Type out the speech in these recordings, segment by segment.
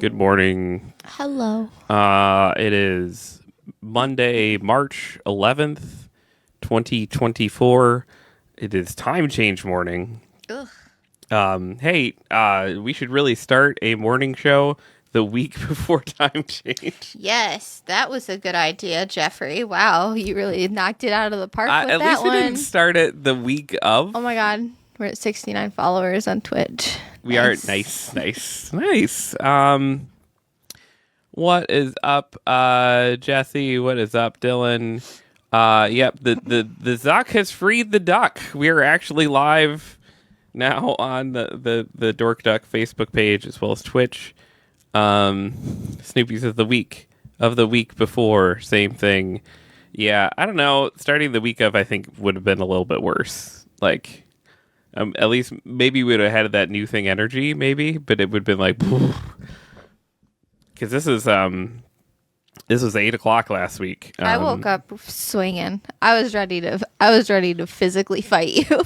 Good morning. Hello. It is Monday, March 11th, 2024. It is time change morning. Ugh. Hey, we should really start a morning show the week before time change. Yes, that was a good idea, Jeffrey. Wow, you really knocked it out of the park with At that least one. we didn't start it the week of. Oh my god, we're at 69 followers on Twitch. We are nice. What is up, Jesse? What is up, Dylan? Yep, the Zuck has freed the duck. We are actually live now on the Dork Duck Facebook page as well as Twitch. Snoopy's of the week before, same thing. Yeah, I don't know. Starting the week of, I think, would have been a little bit worse. Like, at least maybe we would have had that new thing energy, maybe, but it would have been like, because this was 8 o'clock last week. I woke up swinging. I was ready to physically fight you.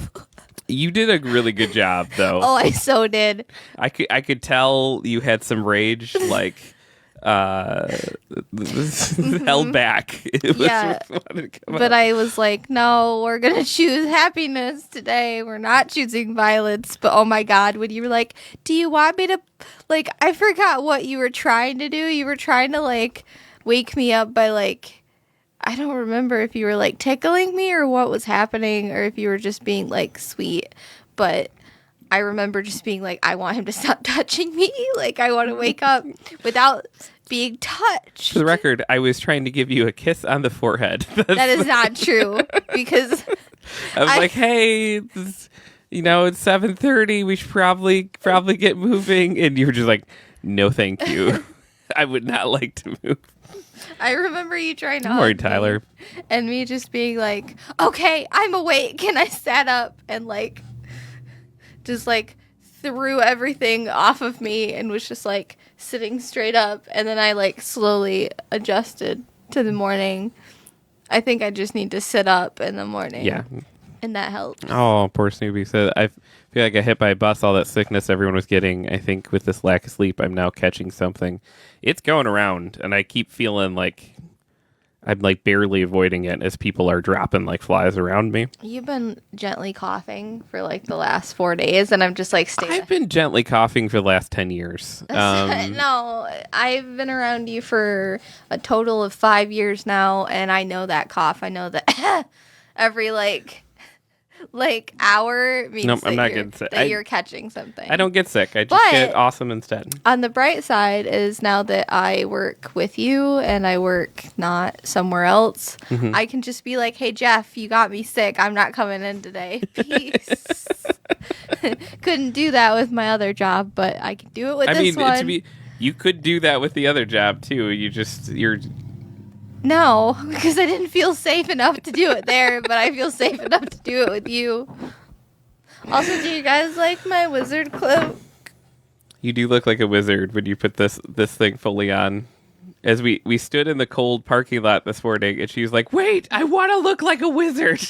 You did a really good job, though. Oh, I so did. I could tell you had some rage, like held back. Yeah, but I was like, no, we're gonna choose happiness today. We're not choosing violence. But oh my god, when you were like, do you want me to, like, I forgot what you were trying to do. You were trying to like wake me up by like, I don't remember if you were like tickling me or what was happening, or if you were just being like sweet. But I remember just being like, I want him to stop touching me. Like, I want to wake up without being touched. For the record, I was trying to give you a kiss on the forehead. That is not true, because I was like, hey, it's 7:30. We should probably get moving. And you were just like, no, thank you. I would not like to move. I remember you trying to Don't worry, Tyler. And me just being like, okay, I'm awake. And I sat up and like, just like threw everything off of me and was just like sitting straight up. And then I like slowly adjusted to the morning. I think I just need to sit up in the morning. Yeah. And that helps. Oh, poor Snoopy. So I feel like I hit by a bus, all that sickness everyone was getting. I think with this lack of sleep, I'm now catching something. It's going around, and I keep feeling like I'm like barely avoiding it as people are dropping like flies around me. You've been gently coughing for like the last 4 days, and I'm just like I've been gently coughing for the last 10 years. No, I've been around you for a total of 5 years now, and I know that cough. I know that every like hour means I'm not getting sick. That you're catching something. I don't get sick. I just get awesome instead. On the bright side is now that I work with you and I work not somewhere else, I can just be like, hey, Jeff, you got me sick. I'm not coming in today. Peace. Couldn't do that with my other job, but I can do it with this one. You could do that with the other job, too. You're... No, because I didn't feel safe enough to do it there, but I feel safe enough to do it with you. Also, do you guys like my wizard cloak? You do look like a wizard when you put this thing fully on. As we stood in the cold parking lot this morning, and she was like, wait, I want to look like a wizard.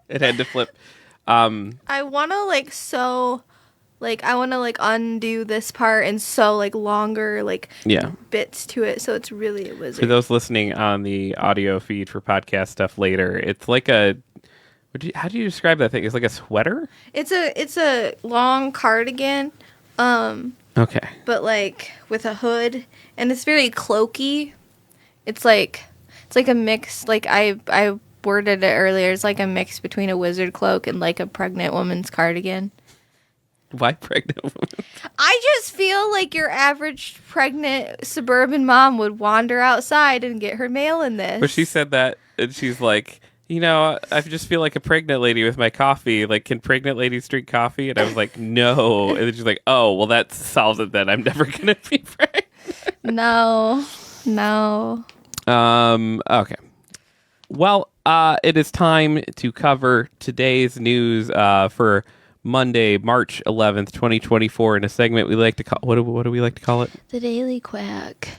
It had to flip. I want to I want to undo this part and sew longer bits to it, so it's really a wizard. For those listening on the audio feed for podcast stuff later, it's like a... how do you describe that thing? It's like a sweater? It's a long cardigan. Okay. But with a hood, and it's very cloaky. It's like a mix. I worded it earlier. It's like a mix between a wizard cloak and like a pregnant woman's cardigan. Why pregnant woman? I just feel like your average pregnant suburban mom would wander outside and get her mail in this. But she said that, and she's like, I just feel like a pregnant lady with my coffee. Like, can pregnant ladies drink coffee? And I was like, no. And then she's like, oh, well, that solves it then. I'm never going to be pregnant. No. Okay. Well, it is time to cover today's news for Monday, March 11th, 2024, in a segment we like to call... What do we like to call it? The Daily Quack.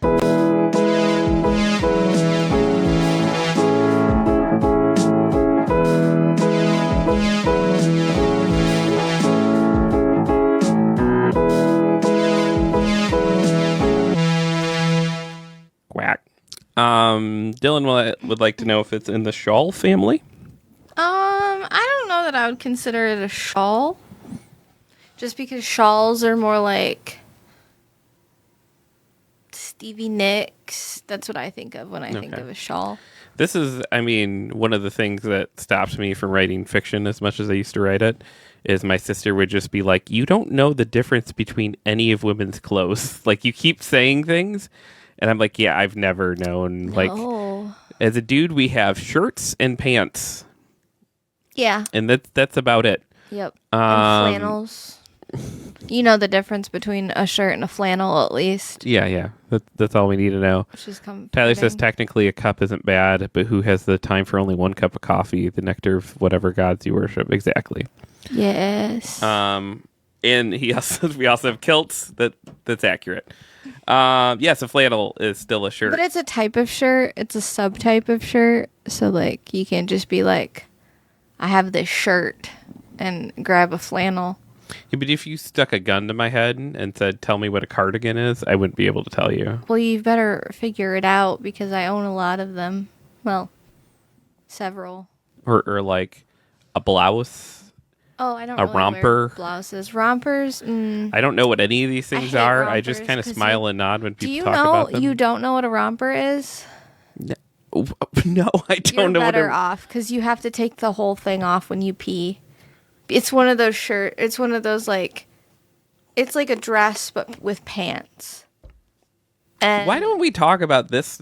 Dylan would like to know if it's in the shawl family. I don't know that I would consider it a shawl. Just because shawls are more like Stevie Nicks. That's what I think of when I think of a shawl. This is, I mean, one of the things that stops me from writing fiction as much as I used to write it is my sister would just be like, you don't know the difference between any of women's clothes. Like, you keep saying things, and I'm like, yeah, I've never known. No. Like, as a dude, we have shirts and pants. Yeah. And that's about it. Yep. And flannels. You know the difference between a shirt and a flannel, at least. Yeah. That's all we need to know. Tyler says technically a cup isn't bad, but who has the time for only one cup of coffee? The nectar of whatever gods you worship. Exactly. Yes. And we also have kilts. That's accurate. Yes, a flannel is still a shirt. But it's a type of shirt. It's a subtype of shirt. So, like, you can't just be like, I have this shirt and grab a flannel. Yeah, but if you stuck a gun to my head and said, tell me what a cardigan is, I wouldn't be able to tell you. Well, you better figure it out because I own a lot of them. Well, several. Or like a blouse. Oh, I don't a really romper. Wear blouses. Rompers. I don't know what any of these things are. I just kind of smile and nod when people talk about them. You don't know what a romper is? No, I don't know. You're better off because you have to take the whole thing off when you pee. It's one of those it's one of those like, it's like a dress but with pants. And why don't we talk about this?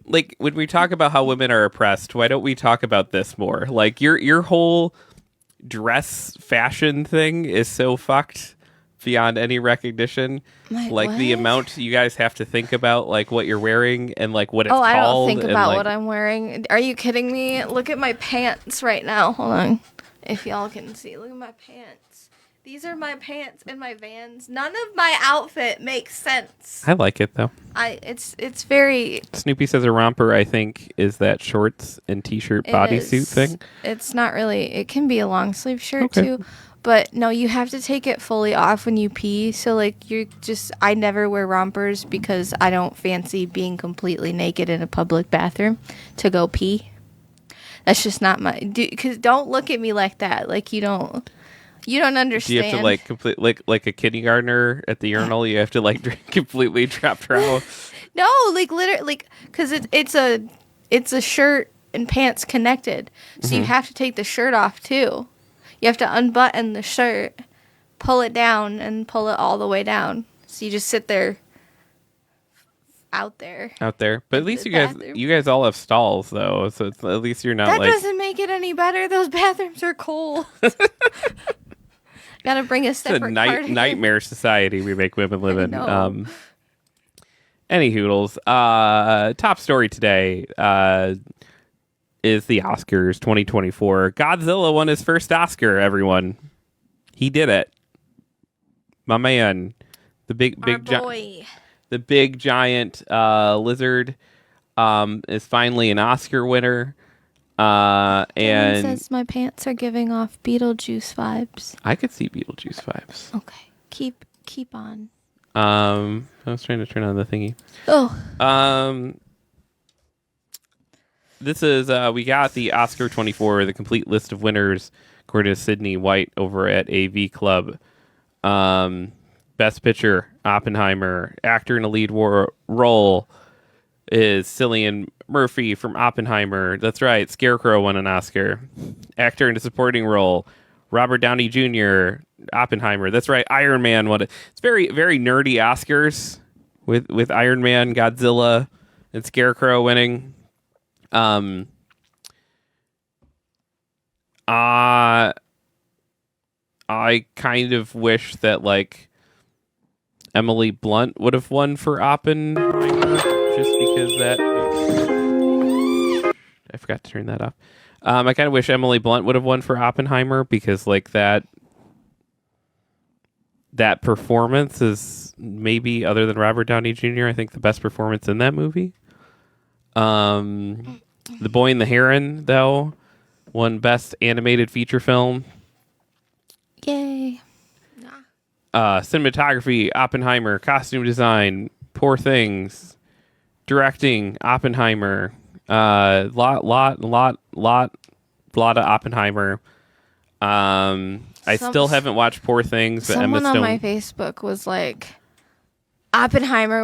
Like when we talk about how women are oppressed, why don't we talk about this more? Like your whole dress fashion thing is so fucked beyond any recognition. The amount you guys have to think about like what you're wearing and like what it's called. I don't think about what I'm wearing. Are you kidding me? Look at my pants right now. Hold on. If y'all can see, look at my pants. These are my pants and my Vans. None of my outfit makes sense. I like it though. It's very. Snoopy says a romper, I think, is that shorts and t-shirt bodysuit thing. It's not really. It can be a long sleeve shirt too, but no, you have to take it fully off when you pee. So like I never wear rompers because I don't fancy being completely naked in a public bathroom to go pee. That's just not my. Because don't look at me like that. Like you don't understand. Do you have to like complete like a kindergartner at the urinal? You have to like completely drop trowel. No, like literally, like because it's a shirt and pants connected, so you have to take the shirt off too. You have to unbutton the shirt, pull it down, and pull it all the way down. So you just sit there. Out there, but at least you guys all have stalls though, so it's, at least you're not that like. That doesn't make it any better. Those bathrooms are cold. Gotta bring a separate nightmare society we make women live in. Any hoodles. Top story today is the Oscars 2024. Godzilla won his first Oscar. Everyone, he did it. My man, the big boy. The big giant lizard is finally an Oscar winner. And says my pants are giving off Beetlejuice vibes. I could see Beetlejuice vibes. Okay, keep on. I was trying to turn on the thingy. Oh. This is we got the Oscar 24, the complete list of winners, according to Sydney White over at AV Club. Best Picture, Oppenheimer. Actor in a lead role is Cillian Murphy from Oppenheimer. That's right, Scarecrow won an Oscar. Actor in a supporting role, Robert Downey Jr., Oppenheimer. That's right, Iron Man won it. It's very, very nerdy Oscars with Iron Man, Godzilla, and Scarecrow winning. I kind of wish that like Emily Blunt would have won for Oppenheimer, just because that. I forgot to turn that off. I kind of wish Emily Blunt would have won for Oppenheimer because, like that performance is maybe, other than Robert Downey Jr., I think the best performance in that movie. The Boy and the Heron, though, won Best Animated Feature Film. Yay. Cinematography, Oppenheimer. Costume design, Poor Things. Directing, Oppenheimer. Lot of Oppenheimer. I still haven't watched Poor Things. But Emma Someone Stone. on my Facebook was like, Oppenheimer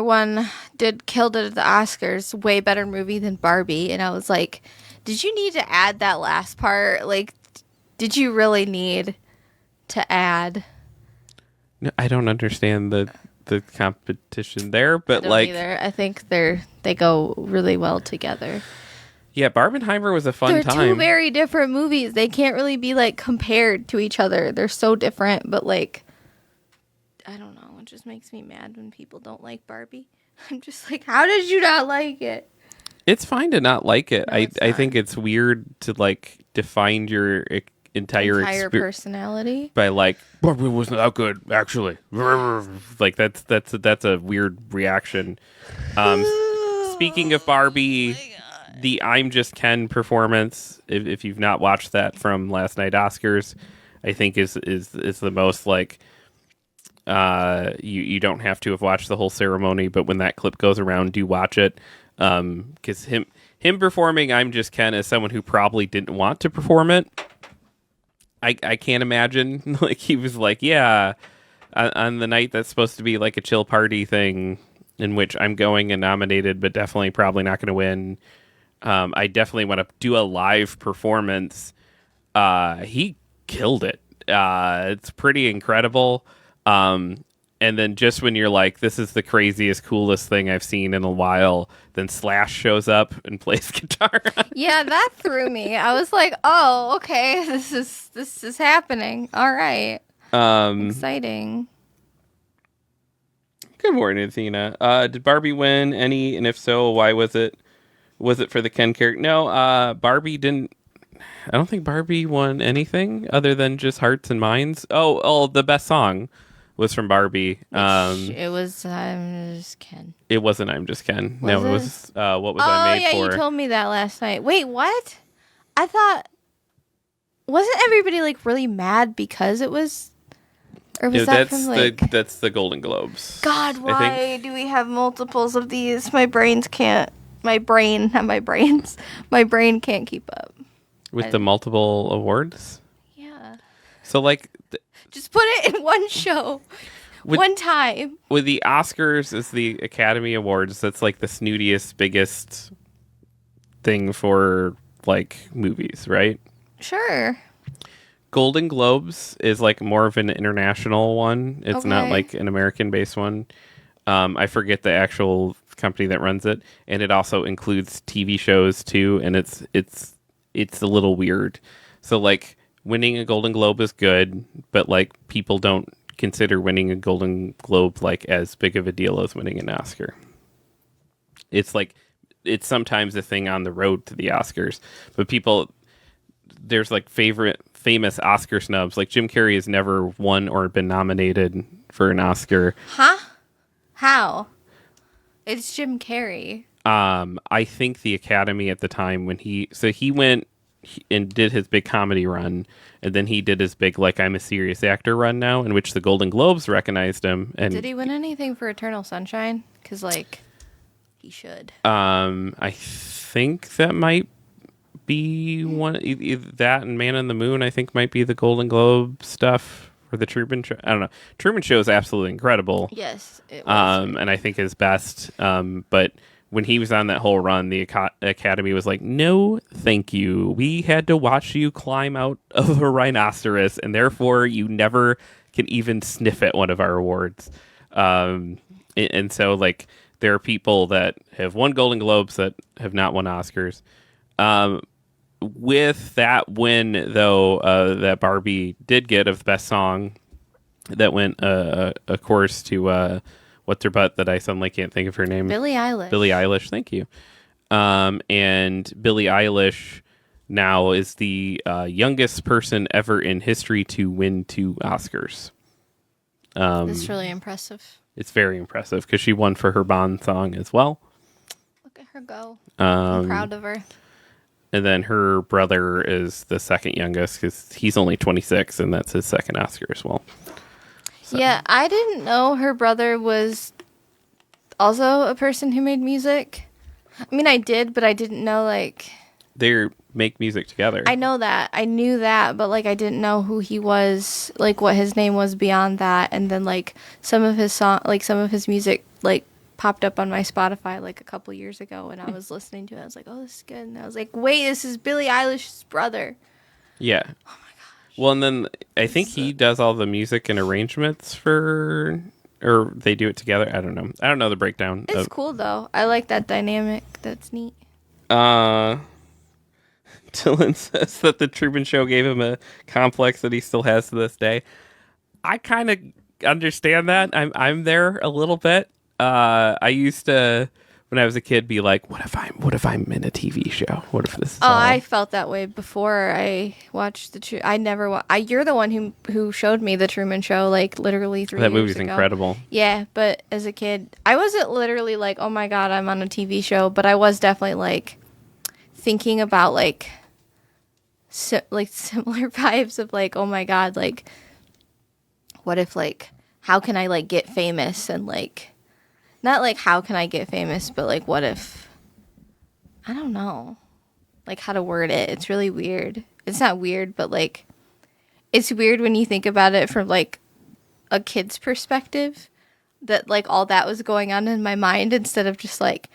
killed it at the Oscars. Way better movie than Barbie. And I was like, did you need to add that last part? Like, did you really need to add? No, I don't understand the competition there, but Either. I think they go really well together. Yeah, Barbenheimer was a fun time. They're two very different movies. They can't really be like compared to each other. They're so different, but like, I don't know. It just makes me mad when people don't like Barbie. I'm just like, how did you not like it? It's fine to not like it. No, I think it's weird to like define your entire personality by like Barbie wasn't that good actually. Like that's a weird reaction. Speaking of Barbie, the I'm Just Ken performance, if you've not watched that from last night Oscars, I think is the most like you don't have to have watched the whole ceremony, but when that clip goes around, do watch it. Because him performing I'm Just Ken as someone who probably didn't want to perform it. I can't imagine. Like, he was like, yeah, on the night that's supposed to be like a chill party thing in which I'm going and nominated, but definitely probably not going to win. I definitely want to do a live performance. He killed it. It's pretty incredible. And then just when you're like, this is the craziest, coolest thing I've seen in a while, then Slash shows up and plays guitar. Yeah, that threw me. I was like, oh, okay, this is happening. All right. Exciting. Good morning, Athena. Did Barbie win any? And if so, why was it? Was it for the Ken character? No, Barbie didn't. I don't think Barbie won anything other than just Hearts and Minds. Oh, the best song was from Barbie. It was I'm Just Ken. It wasn't I'm Just Ken. Was no, it? it was What Was I Made For? Oh, yeah, you told me that last night. Wait, what? I thought... Wasn't everybody, like, really mad because it was... Or was that from, like... That's the Golden Globes. God, why do we have multiples of these? My brain can't keep up. With the multiple awards? Yeah. So, like... Just put it in one show. One time. With the Oscars is the Academy Awards. That's like the snootiest, biggest thing for like movies, right? Sure. Golden Globes is like more of an international one. It's not like an American-based one. I forget the actual company that runs it, and it also includes TV shows too. And it's a little weird. So like, winning a Golden Globe is good, but like people don't consider winning a Golden Globe like as big of a deal as winning an Oscar. It's like, it's sometimes a thing on the road to the Oscars, but there's like famous Oscar snubs. Like Jim Carrey has never won or been nominated for an Oscar. Huh? How? It's Jim Carrey. I think the Academy at the time when he went and did his big comedy run, and then he did his big like I'm a serious actor run now, in which the Golden Globes recognized him. And did he win anything for Eternal Sunshine? Because like he should. I think that might be one. Either that and Man on the Moon, I think, might be the Golden Globe stuff for the Truman Show. I don't know. Truman Show is absolutely incredible. Yes, it was. And I think his best. But when he was on that whole run, the Academy was like, no, thank you. We had to watch you climb out of a rhinoceros, and therefore you never can even sniff at one of our awards. And so, like, there are people that have won Golden Globes that have not won Oscars. With that win, though, that Barbie did get of the best song, that went, of course, to... what's her butt that I suddenly can't think of her name? Billie Eilish. Billie Eilish, thank you. And Billie Eilish now is the youngest person ever in history to win 2 Oscars. That's really impressive. It's very impressive because she won for her Bond song as well. Look at her go. I'm proud of her. And then her brother is the second youngest because he's only 26, and that's his second Oscar as well. So. Yeah, I didn't know her brother was also a person who made music. I mean, I did, but I didn't know, like... They make music together. I know that. I knew that, but, like, I didn't know who he was, like, what his name was beyond that. And then, like, some of his music, like, popped up on my Spotify, like, a couple years ago, and I was listening to it. I was like, oh, this is good. And I was like, wait, this is Billie Eilish's brother. Yeah. Oh, my gosh. Well, and then I think he does all the music and arrangements for... Or they do it together. I don't know. I don't know the breakdown. It's cool, though. I like that dynamic. That's neat. Dylan says that the Truman Show gave him a complex that he still has to this day. I kind of understand that. I'm there a little bit. I used to, when I was a kid, be like, what if I'm in a TV show? What if this is all... I felt that way before I watched you're the one who showed me the Truman Show, like, literally 3 years ago. That movie's incredible. Yeah, but as a kid, I wasn't literally like, oh my God, I'm on a TV show, but I was definitely, like, thinking about, like, similar vibes of, like, oh my God, like, what if, like, how can I, like, get famous? And, like, not like how can I get famous, but, like, what if, I don't know, like, how to word it. It's really weird. It's not weird, but, like, it's weird when you think about it from, like, a kid's perspective, that, like, all that was going on in my mind instead of just, like,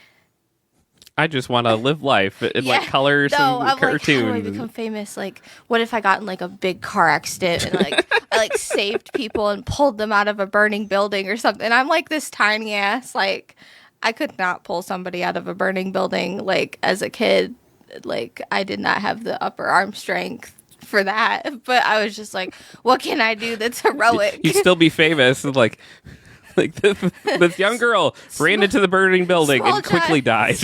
I just want to live life in like colors and I'm cartoons. Like, how do I become famous? Like, what if I got in like a big car accident and like I like saved people and pulled them out of a burning building or something? And I'm like this tiny ass, like I could not pull somebody out of a burning building. Like as a kid, like I did not have the upper arm strength for that. But I was just like, what can I do that's heroic? You'd still be famous, like. Like this young girl ran into the burning building and quickly died.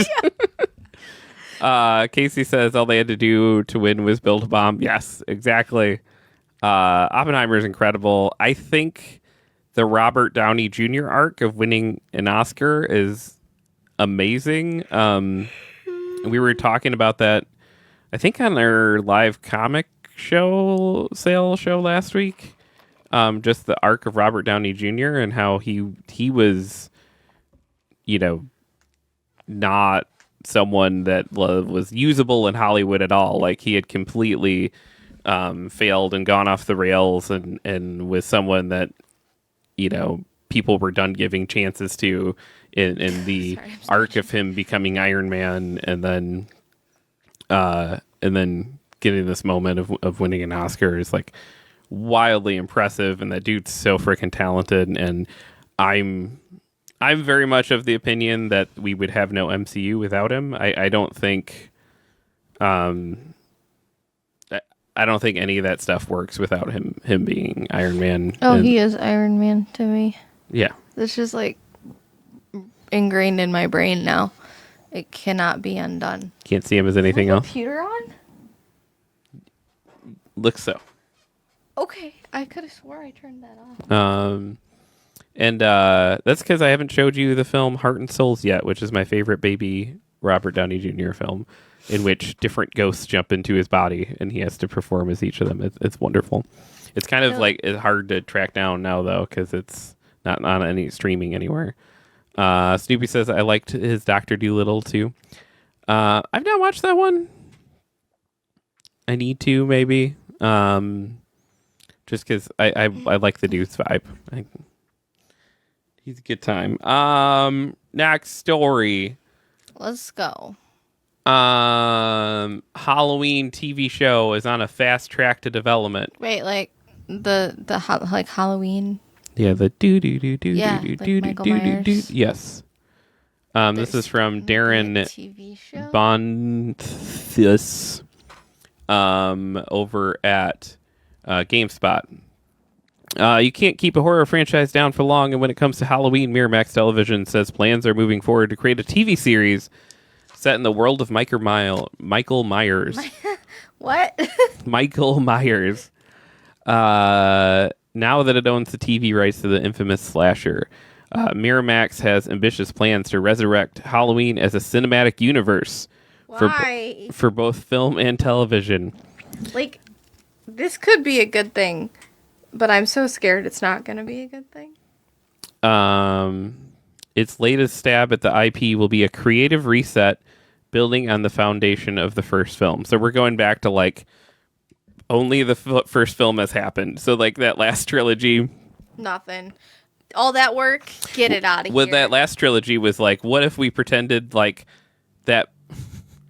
Yeah. Casey says all they had to do to win was build a bomb. Yes, exactly. Oppenheimer is incredible. I think the Robert Downey Jr. arc of winning an Oscar is amazing. We were talking about that, I think, on our live comic sale show last week. Just the arc of Robert Downey Jr. and how he was, you know, not someone that was usable in Hollywood at all. Like he had completely failed and gone off the rails and was someone that, you know, people were done giving chances to in the arc of him becoming Iron Man and then getting this moment of winning an Oscar is like wildly impressive, and that dude's so freaking talented. And I'm very much of the opinion that we would have no MCU without him. I don't think I don't think any of that stuff works without him being Iron Man. Oh, he is Iron Man to me. Yeah, it's just like ingrained in my brain now. It cannot be undone. Can't see him as anything else. Computer on? Looks so. Okay, I could have swore I turned that off. And that's because I haven't showed you the film Heart and Souls yet, which is my favorite baby Robert Downey Jr. film, in which different ghosts jump into his body and he has to perform as each of them. It's wonderful. It's kind of like it's hard to track down now though because it's not on any streaming anywhere. Snoopy says I liked his Dr. Dolittle too. I've not watched that one. I need to maybe. Just because I like the dude's vibe. He's a good time. Next story. Let's go. Halloween TV show is on a fast track to development. Wait, like the like Halloween. Yeah, the do. Yeah, like Michael Myers. Yes. This is from Darren TV show? Bonthus. Over at GameSpot. You can't keep a horror franchise down for long, and when it comes to Halloween, Miramax Television says plans are moving forward to create a TV series set in the world of Michael Myers. What? Michael Myers. Now that it owns the TV rights to the infamous slasher, Miramax has ambitious plans to resurrect Halloween as a cinematic universe for both film and television. Like, this could be a good thing, but I'm so scared it's not going to be a good thing. its latest stab at the IP will be a creative reset building on the foundation of the first film. So we're going back to like only the first film has happened. So like that last trilogy, nothing. All that work, get it out of here. Well, that last trilogy was like, what if we pretended like that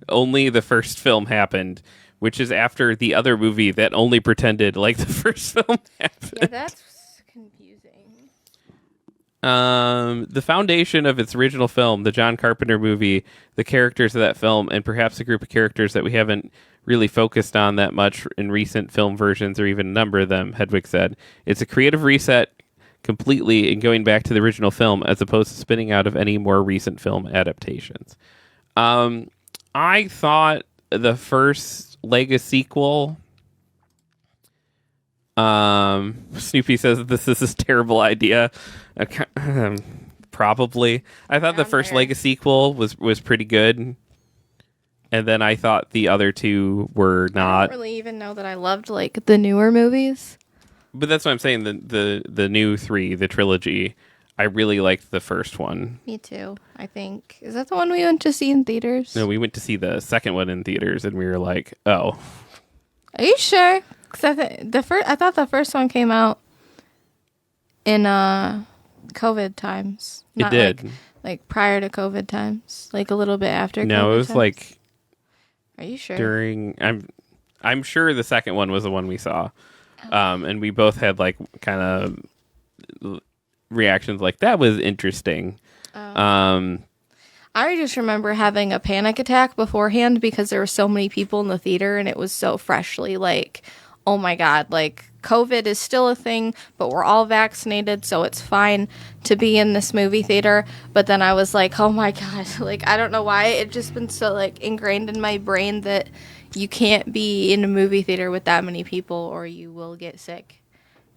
only the first film happened, which is after the other movie that only pretended like the first film happened. Yeah, that's confusing. The foundation of its original film, the John Carpenter movie, the characters of that film, and perhaps a group of characters that we haven't really focused on that much in recent film versions or even a number of them, Hedwig said. It's a creative reset completely in going back to the original film as opposed to spinning out of any more recent film adaptations. I thought the first Lego sequel, Snoopy says this is a terrible idea. Probably. I thought the first Lego sequel was pretty good. And then I thought the other two were not. I don't really even know that I loved like the newer movies. But that's what I'm saying. The new three, the trilogy, I really liked the first one. Me too, I think. Is that the one we went to see in theaters? No, we went to see the second one in theaters, and we were like, oh. Are you sure? Because I thought the first one came out in COVID times. It did. Like prior to COVID times. Like a little bit after COVID No, it was times. like... Are you sure? During... I'm sure the second one was the one we saw. And we both had like kind of reactions like that was interesting. I just remember having a panic attack beforehand because there were so many people in the theater and it was so freshly like, oh my God, like COVID is still a thing, but we're all vaccinated, so it's fine to be in this movie theater. But then I was like, oh my God, like I don't know why it just been so like ingrained in my brain that you can't be in a movie theater with that many people or you will get sick.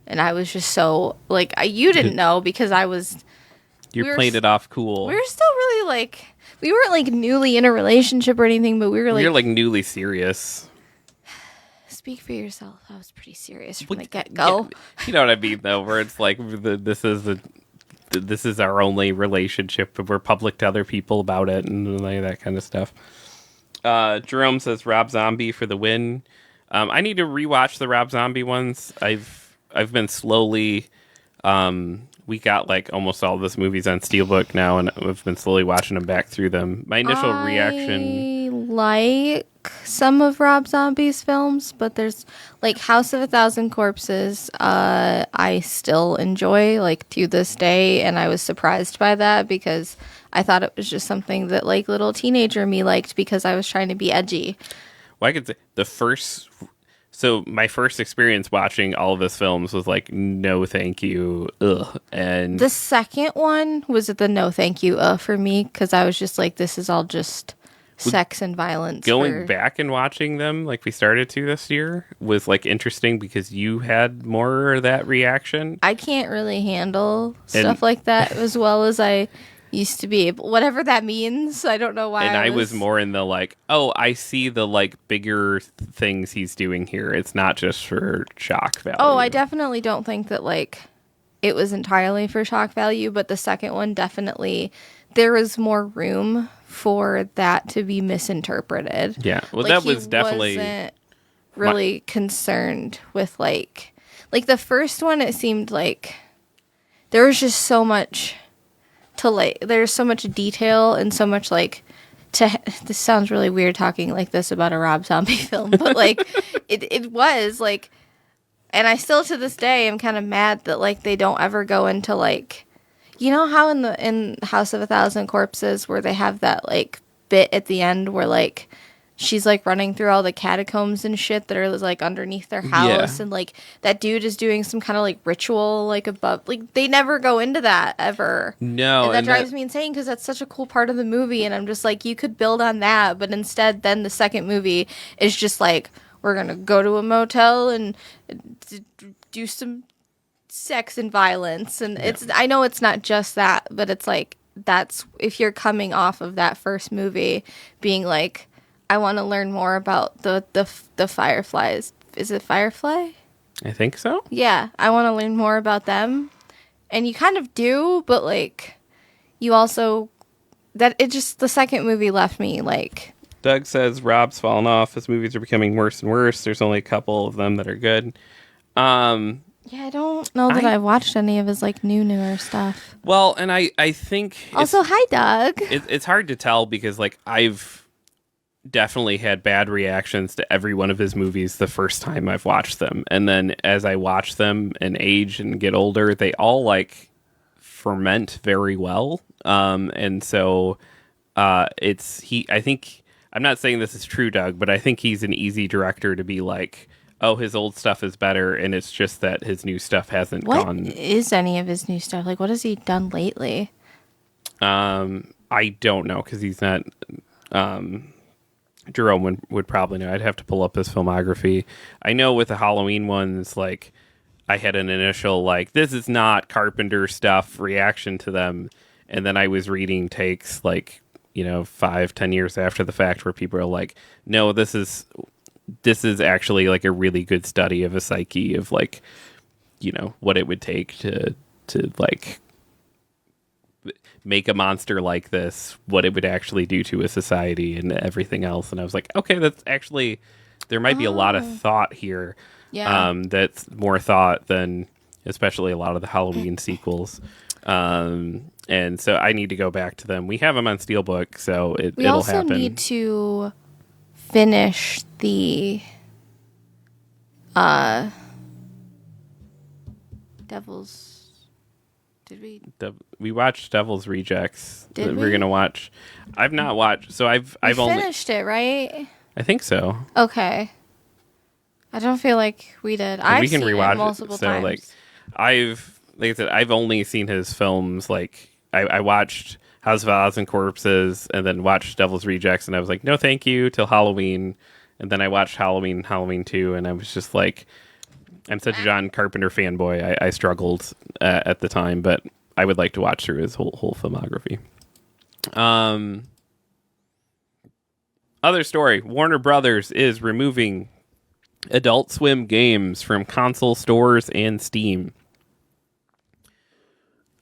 And I was just so, like, you didn't know because I was... You're playing it off cool. We were still really, like... We weren't, like, newly in a relationship or anything, but we were, like... You're, like, newly serious. Speak for yourself. I was pretty serious from the get-go. Yeah, you know what I mean, though, where it's like, this is our only relationship, but we're public to other people about it and like that kind of stuff. Jerome says Rob Zombie for the win. I need to rewatch the Rob Zombie ones. I've been slowly. We got like almost all of this movies on Steelbook now, and I've been slowly watching them back through them. My initial reaction, I like some of Rob Zombie's films, but there's like House of a Thousand Corpses. I still enjoy like to this day, and I was surprised by that because I thought it was just something that like little teenager me liked because I was trying to be edgy. Well, I could say the first. So my first experience watching all of his films was like, no, thank you, ugh. And the second one was the no, thank you, for me because I was just like, this is all just sex and violence. Going back and watching them, like we started to this year, was like interesting because you had more of that reaction. I can't really handle stuff like that as well as I used to be able, whatever that means. I don't know why. And I was more in the like, oh, I see the like bigger things he's doing here. It's not just for shock value. Oh, I definitely don't think that like it was entirely for shock value, but the second one definitely there was more room for that to be misinterpreted. Yeah, well, like, that was definitely wasn't really concerned with like the first one. It seemed like there was just so much. To like, there's so much detail and so much like this sounds really weird talking like this about a Rob Zombie film, but like it was like, and I still to this day am kind of mad that like they don't ever go into like, you know how in House of a Thousand Corpses where they have that like bit at the end where like she's like running through all the catacombs and shit that are like underneath their house, and like that dude is doing some kind of like ritual like above. Like they never go into that ever. No, and that drives me insane because that's such a cool part of the movie, and I'm just like, you could build on that, but instead, then the second movie is just like, we're gonna go to a motel and do some sex and violence, and it's. I know it's not just that, but it's like that's if you're coming off of that first movie being like, I want to learn more about the fireflies. Is it Firefly? I think so. Yeah, I want to learn more about them. And you kind of do, but like you also the second movie left me like. Doug says Rob's fallen off. His movies are becoming worse and worse. There's only a couple of them that are good. Yeah, I don't know that I've watched any of his like newer stuff. Well, and I think also hi Doug. It's hard to tell because like I've definitely had bad reactions to every one of his movies the first time I've watched them, and then as I watch them and age and get older, they all like ferment very well. And so I think I'm not saying this is true, Doug, but I think he's an easy director to be like, oh, his old stuff is better, and it's just that his new stuff hasn't gone. What is any of his new stuff? Like, what has he done lately? I don't know, because he's not... Jerome would probably know. I'd have to pull up his filmography. I know with the Halloween ones, like, I had an initial, like, this is not Carpenter stuff reaction to them, and then I was reading takes, like, 5-10 years after the fact where people are like, no, this is actually like a really good study of a psyche of like, what it would take to like make a monster like this, what it would actually do to a society and everything else. And I was like, okay, that's actually, there might be a lot of thought here. Yeah. That's more thought than especially a lot of the Halloween sequels. And so I need to go back to them. We have them on Steelbook, so it'll happen. We also need to finish the Devil's. Did we? We watched Devil's Rejects. Did we? We're gonna watch. I've not watched, so I've only finished it, right? I think so. Okay. I don't feel like we did. We can rewatch it multiple times. Like I said, I've only seen his films. Like I watched House of Oz and Corpses, and then watched Devil's Rejects, and I was like, no, thank you, till Halloween. And then I watched Halloween 2, and I was just like, I'm such a John Carpenter fanboy. I struggled at the time, but I would like to watch through his whole filmography. Other story: Warner Brothers is removing Adult Swim games from console stores and Steam.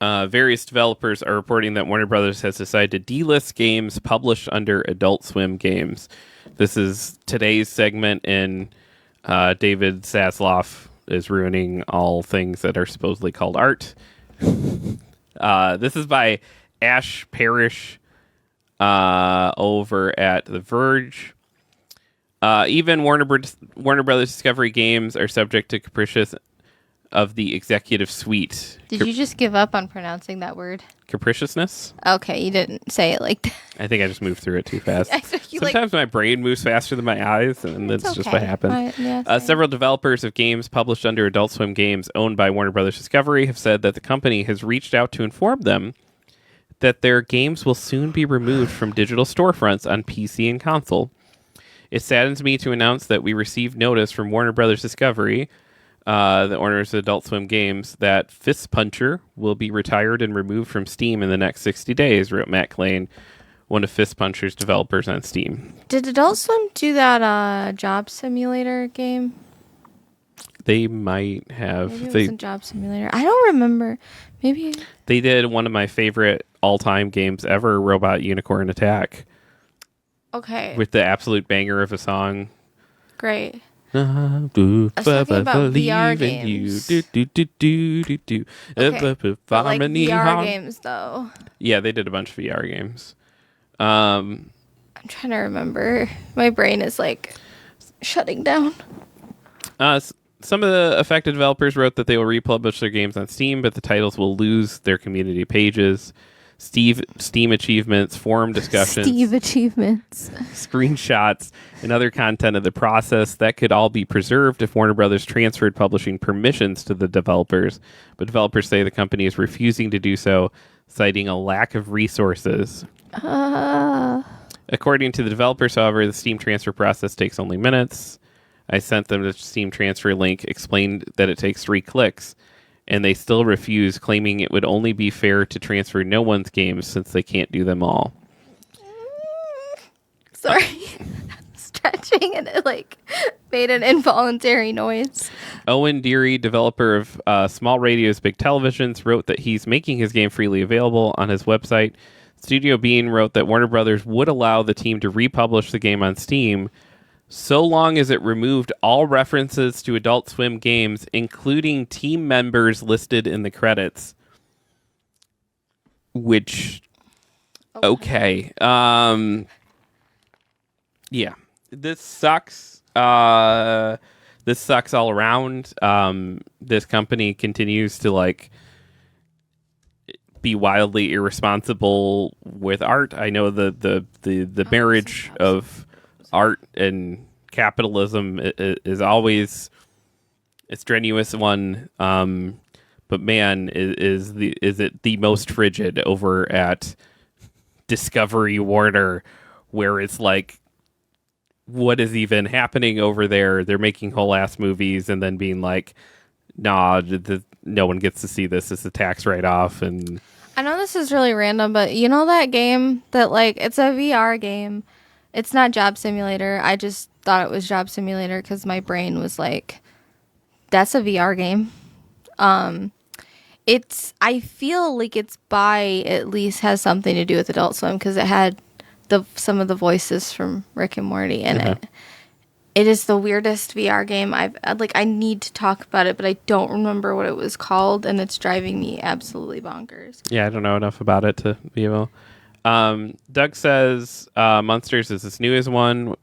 Various developers are reporting that Warner Brothers has decided to delist games published under Adult Swim games. This is today's segment in David Zasloff is ruining all things that are supposedly called art. This is by Ash Parrish over at The Verge. Even Warner Brothers Discovery games are subject to capricious of the executive suite. Did you just give up on pronouncing that word? Capriciousness? Okay, you didn't say it like that. I think I just moved through it too fast. Sometimes my brain moves faster than my eyes, and that's just what happens. Several developers of games published under Adult Swim games owned by Warner Brothers Discovery have said that the company has reached out to inform them that their games will soon be removed from digital storefronts on PC and console. It saddens me to announce that we received notice from Warner Brothers Discovery, the owners of Adult Swim games, that Fist Puncher will be retired and removed from Steam in the next 60 days, wrote Matt Klein, one of Fist Puncher's developers on Steam. Did Adult Swim do that Job Simulator game? They might have. Maybe it wasn't Job Simulator. I don't remember. Maybe. They did one of my favorite all-time games ever, Robot Unicorn Attack. Okay. With the absolute banger of a song. Great. I was talking about VR games. Okay. But like VR games, though. Yeah, they did a bunch of VR games. I'm trying to remember. My brain is like shutting down. Some of the affected developers wrote that they will republish their games on Steam, but the titles will lose their community pages. Steam achievements, forum discussions, screenshots, and other content of the process that could all be preserved if Warner Brothers transferred publishing permissions to the developers. But developers say the company is refusing to do so, citing a lack of resources. According to the developers, however, the Steam transfer process takes only minutes. I sent them the Steam transfer link, explained that it takes 3 clicks. And they still refuse, claiming it would only be fair to transfer no one's games since they can't do them all. Sorry. scratching, and it like made an involuntary noise. Owen Deary, developer of Small Radios, Big Televisions, wrote that he's making his game freely available on his website. Studio Bean wrote that Warner Brothers would allow the team to republish the game on Steam so long as it removed all references to Adult Swim games, including team members listed in the credits. Which, okay. Yeah. This sucks. This sucks all around. This company continues to, like, be wildly irresponsible with art. I know the marriage of art and capitalism is always a strenuous one, but man, is it the most frigid over at Discovery Warner, where it's like, what is even happening over there? They're making whole ass movies and then being like, nah, no one gets to see this. It's a tax write-off. And I know this is really random, but you know that game that, like, it's a VR game. It's not Job Simulator. I just thought it was Job Simulator because my brain was like, that's a VR game. I feel like it's at least has something to do with Adult Swim because it had some of the voices from Rick and Morty in it. It is the weirdest VR game I need to talk about it, but I don't remember what it was called, and it's driving me absolutely bonkers. Yeah, I don't know enough about it to be able. Doug says Monsters is his newest one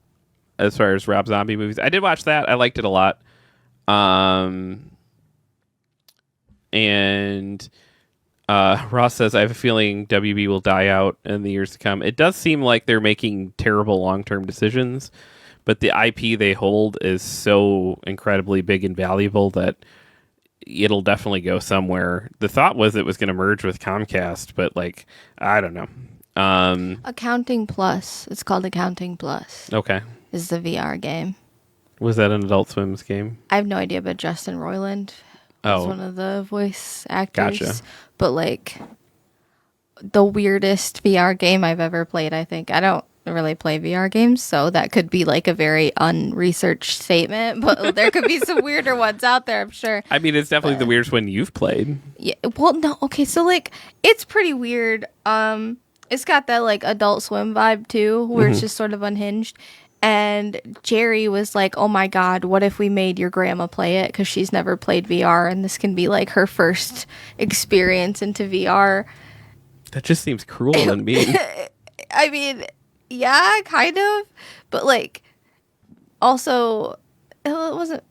as far as Rob Zombie movies. I did watch that. I liked it a lot. And Ross says, I have a feeling WB will die out in the years to come. It does seem like they're making terrible long-term decisions, but the IP they hold is so incredibly big and valuable that it'll definitely go somewhere. The thought was it was going to merge with Comcast, but, like, I don't know. Accounting Plus. It's called Accounting Plus. Okay. Is the VR game. Was that an Adult Swim's game? I have no idea, but Justin Roiland was one of the voice actors. Gotcha. But, like, the weirdest VR game I've ever played, I think. I don't really play VR games, so that could be, like, a very unresearched statement, but there could be some weirder ones out there, I'm sure. I mean, it's definitely the weirdest one you've played. Yeah, well, no, okay, so, like, it's pretty weird. It's got that, like, Adult Swim vibe, too, where it's just sort of unhinged. And Jerry was like, oh my God, what if we made your grandma play it? Because she's never played VR, and this can be, like, her first experience into VR. That just seems cruel and mean. I mean, yeah, kind of. But, like, also, it wasn't...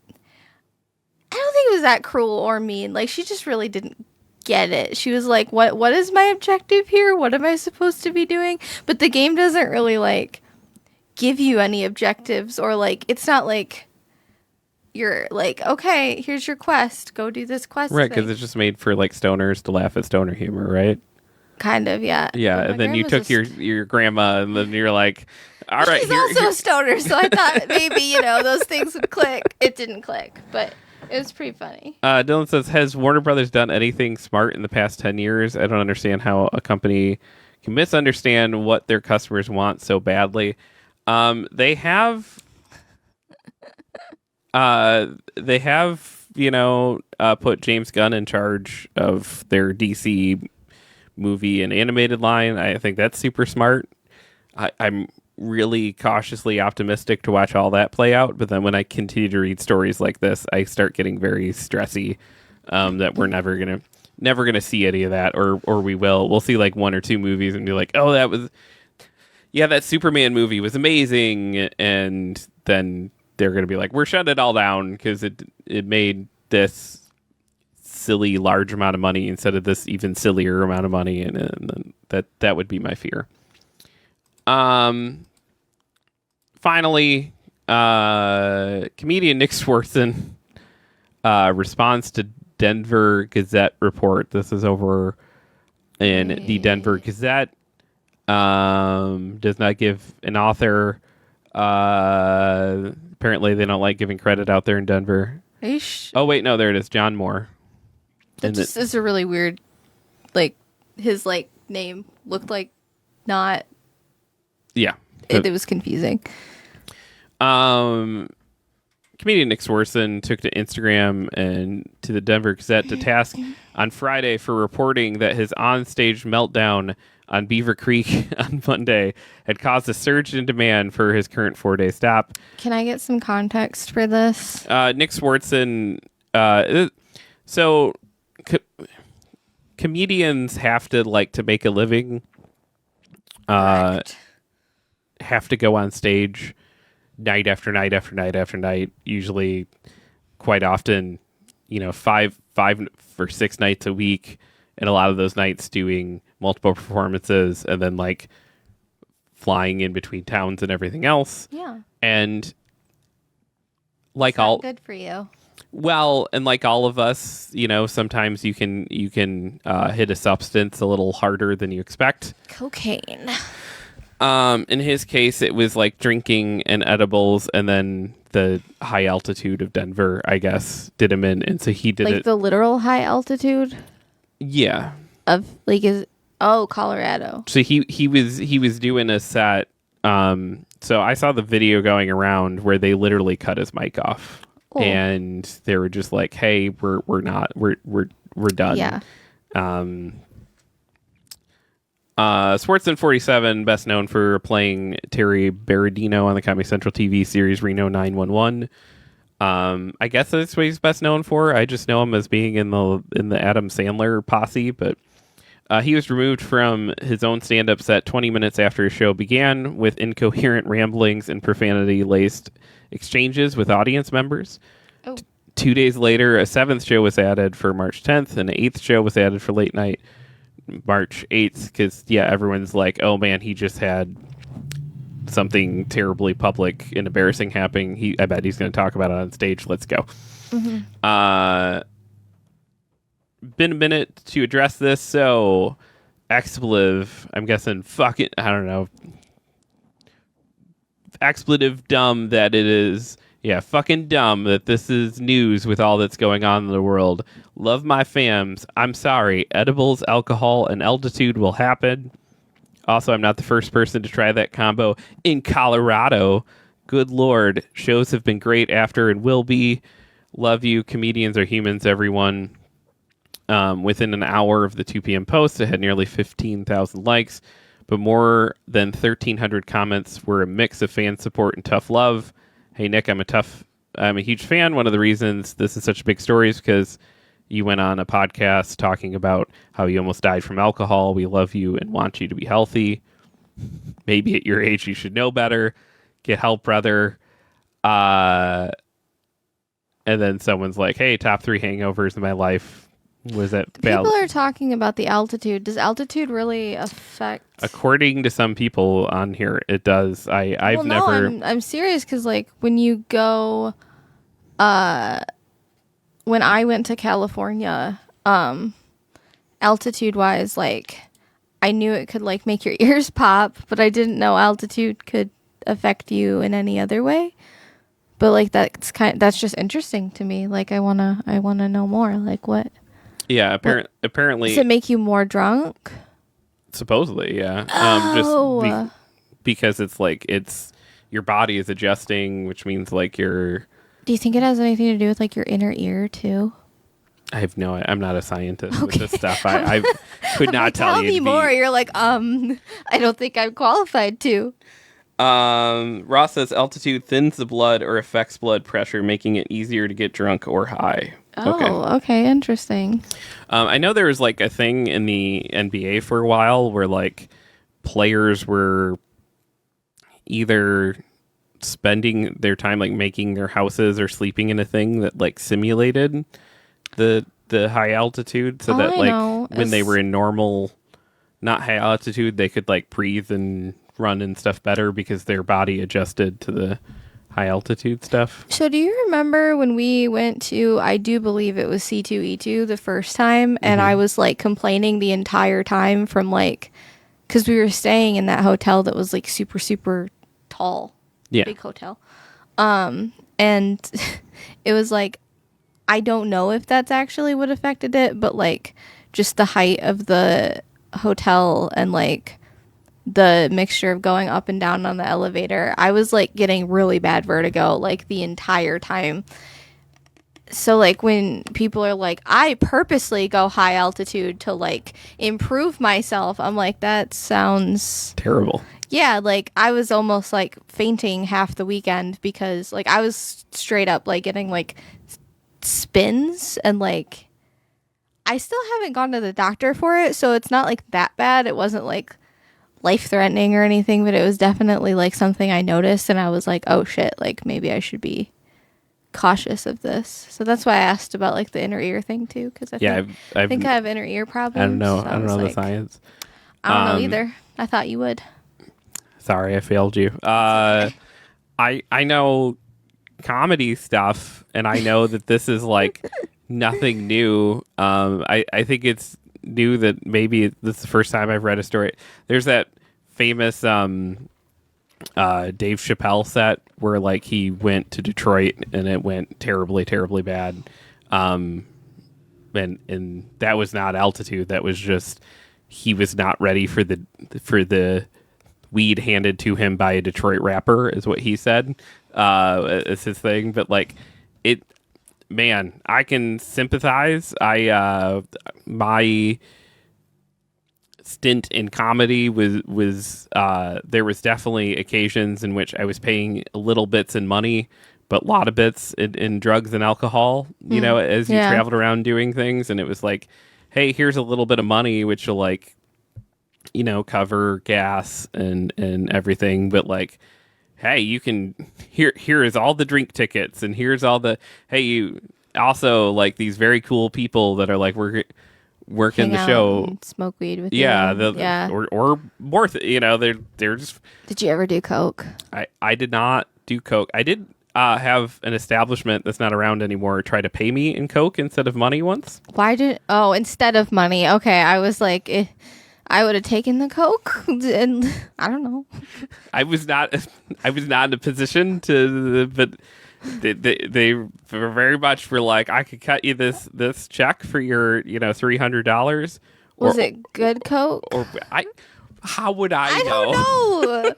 I don't think it was that cruel or mean. Like, she just really didn't get it. She was like, what is my objective here? What am I supposed to be doing? But the game doesn't really, like, give you any objectives, or, like, it's not like you're like, okay, here's your quest, go do this quest, right? Because it's just made for, like, stoners to laugh at stoner humor, right? Kind of, yeah. And then you took your grandma, and then you're like, all right, she's also a stoner, so I thought maybe those things would click. It didn't click, but it was pretty funny. Dylan says, has Warner Brothers done anything smart in the past 10 years? I don't understand how a company can misunderstand what their customers want so badly. They have, put James Gunn in charge of their DC movie and animated line. I think that's super smart. I'm really cautiously optimistic to watch all that play out, but then when I continue to read stories like this, I start getting very stressy, that we're never gonna see any of that, or we'll see, like, one or two movies and be like, oh, that Superman movie was amazing, and then they're going to be like, we're shutting it all down because it made this silly large amount of money instead of this even sillier amount of money, and that would be my fear. Finally, comedian Nick Swardson responds to Denver Gazette report. This is over in the Denver Gazette. Does not give an author. Apparently they don't like giving credit out there in Denver. Oh wait, no, there it is. John Moore. That just is a really weird, like, his, like, name looked like not. Yeah. It was confusing. Comedian Nick Swardson took to Instagram and to the Denver Gazette to task on Friday for reporting that his onstage meltdown on Beaver Creek on Monday had caused a surge in demand for his current 4-day stop. Can I get some context for this? Nick Swardson, comedians have to to make a living, have to go on stage night after night after night after night, usually quite often, 5 or 6 nights a week, and a lot of those nights doing multiple performances and then flying in between towns and everything else. Yeah. And good for you. Well, and like all of us, sometimes you can hit a substance a little harder than you expect. Cocaine. In his case, it was drinking and edibles, and then the high altitude of Denver, I guess, did him in, and so he did it. The literal high altitude. Yeah. Of Colorado. So he was doing a set. So I saw the video going around where they literally cut his mic off. Cool. And they were just like, "Hey, we're done." Yeah. Swardson 47, best known for playing Terry Berardino on the Comedy Central TV series Reno 911. I guess that's what he's best known for. I just know him as being in the Adam Sandler posse, but he was removed from his own stand-up set 20 minutes after his show began with incoherent ramblings and profanity-laced exchanges with audience members. Oh. 2 days later, a 7th show was added for March 10th, and an 8th show was added for late night March 8th, because, everyone's like, oh man, he just had something terribly public and embarrassing happening. I bet he's going to talk about it on stage. Let's go. Mm-hmm. Been a minute to address this, so expletive, I'm guessing I don't know. Expletive dumb that it is. Yeah, fucking dumb that this is news with all that's going on in the world. Love my fams. I'm sorry. Edibles, alcohol, and altitude will happen. Also, I'm not the first person to try that combo in Colorado. Good Lord. Shows have been great after and will be. Love you. Comedians are humans, everyone. Within an hour of the 2 p.m. post, it had nearly 15,000 likes, but more than 1,300 comments were a mix of fan support and tough love. Hey, Nick, I'm a huge fan. One of the reasons this is such a big story is because you went on a podcast talking about how you almost died from alcohol. We love you and want you to be healthy. Maybe at your age, you should know better. Get help, brother. And then someone's like, hey, top 3 hangovers in my life. Was that people are talking about the altitude. Does altitude really affect? According to some people on here, it does. I've never. I'm serious because when you go, when I went to California, altitude wise, I knew it could make your ears pop, but I didn't know altitude could affect you in any other way. But that's just interesting to me. I wanna know more. What? Yeah, apparently. Does it make you more drunk? Supposedly, yeah. Just because it's your body is adjusting, which means you're. Do you think it has anything to do with your inner ear too? I have I'm not a scientist with this stuff. I could not tell you. Tell me more. You're I don't think I'm qualified to. Ross says altitude thins the blood or affects blood pressure, making it easier to get drunk or high. Oh, okay, interesting. I know there was a thing in the NBA for a while where players were either spending their time making their houses or sleeping in a thing that simulated the high altitude, so that when they were in normal, not high altitude, they could breathe and run and stuff better because their body adjusted to the high altitude stuff. So do you remember when we went to, I do believe it was C2E2 the first time, and I was complaining the entire time from because we were staying in that hotel that was super, super tall. Yeah. Big hotel. And it was I don't know if that's actually what affected it, but just the height of the hotel and the mixture of going up and down on the elevator. I was like getting really bad vertigo like the entire time. So like when people are like, I purposely go high altitude to like improve myself, I'm like, that sounds terrible. Yeah, like I was almost like fainting half the weekend because like I was straight up like getting like spins, and like I still haven't gone to the doctor for it, so it's not like that bad. It wasn't like life-threatening or anything, but it was definitely like something I noticed, and I was like, oh shit, like maybe I should be cautious of this. So that's why I asked about like the inner ear thing too, because I think I have inner ear problems. I don't know. So I don't know like, the science. I don't know either. I thought you would. Sorry, I failed you. I know comedy stuff, and I know that this is like nothing new. I think it's new that maybe this is the first time I've read a story. There's that famous Dave Chappelle set where like he went to Detroit and it went terribly, terribly bad. And that was not altitude. That was just he was not ready for the weed handed to him by a Detroit rapper, is what he said. It's his thing. But like man, I can sympathize. My stint in comedy was there was definitely occasions in which I was paying little bits in money, but a lot of bits in drugs and alcohol, you know, as you traveled around doing things. And it was like, hey, here's a little bit of money, which will like, you know, cover gas and everything. But like, hey, you can, here is all the drink tickets, and here's all the, hey, you also like these very cool people that are like, working the show, and smoke weed with you. Or more, you know, they're just. Did you ever do coke? I did not do coke. I did have an establishment that's not around anymore try to pay me in coke instead of money once. Instead of money. Okay, I was like, I would have taken the coke, and I don't know. I was not in a position to, but they were very much were like, I could cut you this check for your, you know, $300. Was it good coke? Or how would I know? I don't know.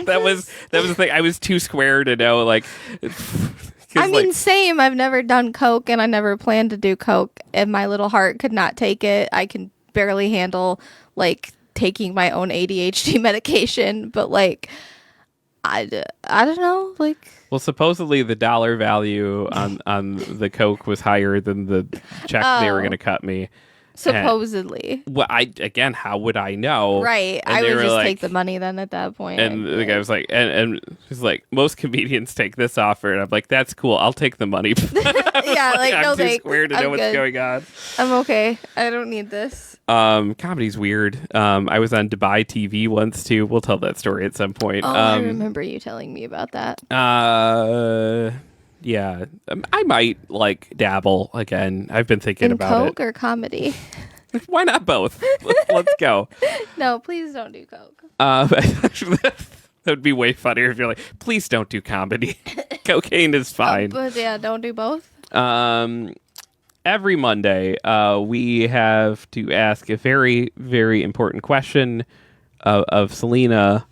That was the thing. I was too square to know. Like, I mean, same. I've never done coke, and I never planned to do coke, and my little heart could not take it. I can barely handle like taking my own ADHD medication, but like I don't know, like. Well, supposedly the dollar value on the coke was higher than the check they were going to cut me. Supposedly. How would I know? Right. And I would just like, take the money then at that point. And the guy was like, and he's like, most comedians take this offer. And I'm like, that's cool. I'll take the money. Yeah, like I'm no too thanks. square to know what's going on. I'm okay. I don't need this. Comedy's weird. I was on Dubai TV once too. We'll tell that story at some point. Oh, I remember you telling me about that. Yeah, I might like dabble again. I've been thinking about coke it. Coke or comedy? Why not both? Let's go. No, please don't do coke. That would be way funnier if you're like, please don't do comedy. Cocaine is fine. But yeah, don't do both. Every Monday, we have to ask a very, very important question of Salena.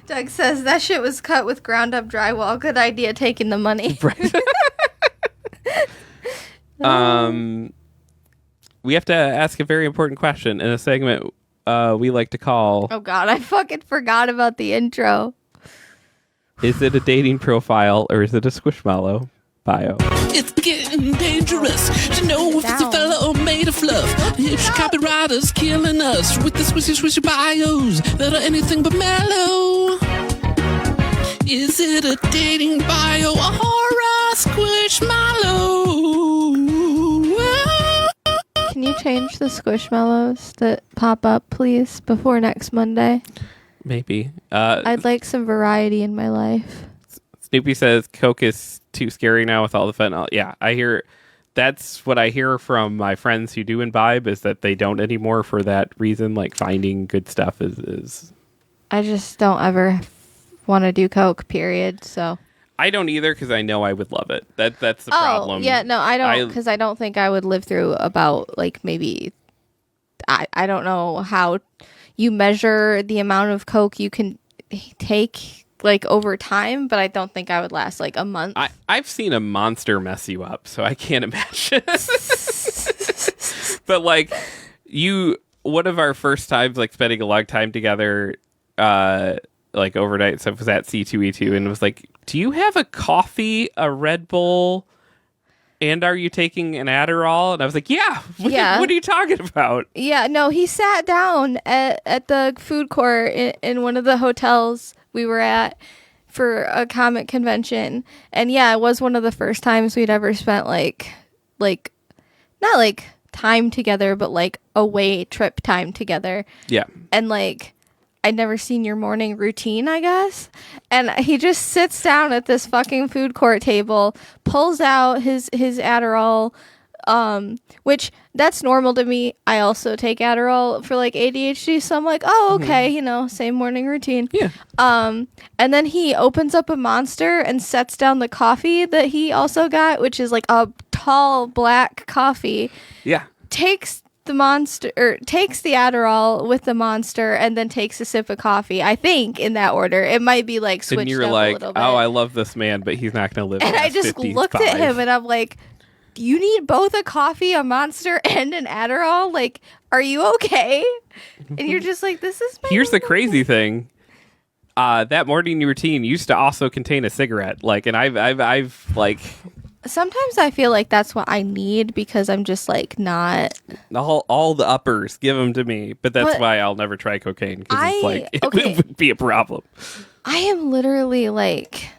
Doug says that shit was cut with ground up drywall. Good idea taking the money. Right. We have to ask a very important question in a segment we like to call... Oh, God, I fucking forgot about the intro. Is it a dating profile or is it a squishmallow bio? It's getting dangerous to know if it's a fella or made of fluff. Hipster copywriters killing us with the swishy bios that are anything but mellow. Is it a dating bio or a squishmallow? Can you change the squishmallows that pop up, please, before next Monday? Maybe. I'd like some variety in my life. Snoopy says Coke is too scary now with all the fentanyl. Yeah, I hear. That's what I hear from my friends who do imbibe, is that they don't anymore for that reason. Like, finding good stuff is... I just don't ever want to do Coke, period, so... I don't either, because I know I would love it. That's the problem. Yeah, no, I don't, because I don't think I would live through about, like, maybe... I don't know how... you measure the amount of Coke you can take like over time, but I don't think I would last like a month. I've seen a monster mess you up, so I can't imagine. But like one of our first times like spending a long time together, like overnight stuff was at C2E2, and it was like, do you have a coffee, a Red Bull, and are you taking an Adderall? And I was like, yeah. What are you talking about? Yeah, no, he sat down at the food court in one of the hotels we were at for a comic convention. And yeah, it was one of the first times we'd ever spent like not like time together, but like away trip time together. Yeah. And like, I'd never seen your morning routine, I guess. And he just sits down at this fucking food court table, pulls out his Adderall, which that's normal to me. I also take Adderall for like ADHD, so I'm like, oh, okay, you know, same morning routine. Yeah. And then he opens up a Monster and sets down the coffee that he also got, which is like a tall black coffee. Yeah. Takes the Monster, or takes the Adderall with the Monster, and then takes a sip of coffee. I think in that order. It might be like switched and you're up like, a little bit. oh, I love this man, but he's not going to live. And I just 55. looked at him and I'm like, you need both a coffee, a Monster, and an Adderall? Like, are you okay? And you're just like, this is my Here's the crazy thing. That morning routine used to also contain a cigarette. Like, and I've like, sometimes I feel like that's what I need because I'm just like not all the uppers, give them to me. But that's why I'll never try cocaine, because it's like it would be a problem. I am literally like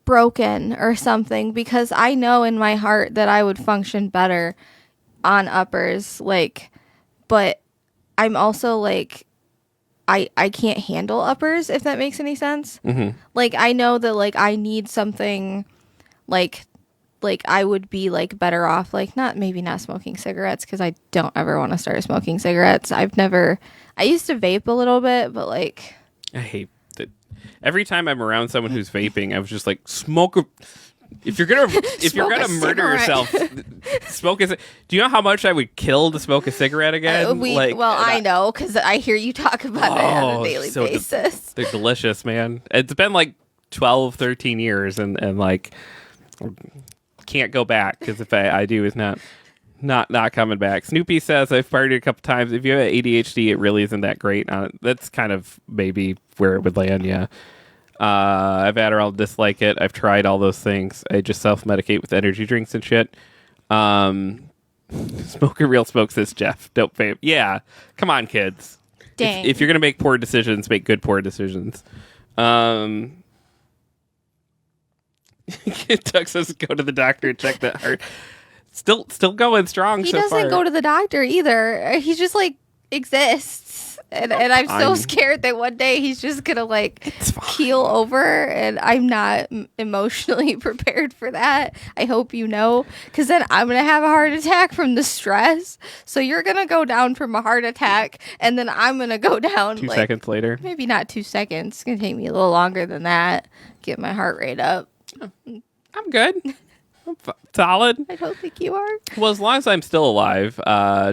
broken or something, because I know in my heart that I would function better on uppers, like, but I'm also like, I can't handle uppers, if that makes any sense. Mm-hmm. Like, I know that like I need something like I would be like better off like maybe not smoking cigarettes, because I don't ever want to start smoking cigarettes. I used to vape a little bit, but like I hate that. Every time I'm around someone who's vaping, I was just like, if you're gonna murder yourself, smoke a. Do you know how much I would kill to smoke a cigarette again? I know, because I hear you talk about it on a daily basis. They're delicious, man. It's been like 12, 13 years, and like can't go back, because if I do, it's not coming back. Snoopy says, I've partied a couple times. If you have ADHD, it really isn't that great. That's kind of maybe where it would land. Yeah. I've Adderall, dislike it. I've tried all those things. I just self-medicate with energy drinks and shit. Smoke a real smoke, says Jeff. Don't vape. Yeah. Come on, kids. Dang. If you're going to make poor decisions, make good poor decisions. Doug says, go to the doctor and check that heart. Still going strong so far. He doesn't go to the doctor either. He just like exists. And I'm so scared that one day he's just gonna like keel over, and I'm not emotionally prepared for that. I hope you know, because then I'm gonna have a heart attack from the stress. So you're gonna go down from a heart attack, and then I'm gonna go down 2 seconds later. Maybe not 2 seconds. It's gonna take me a little longer than that. Get my heart rate up. I'm good. I'm solid. I don't think you are. Well, as long as I'm still alive,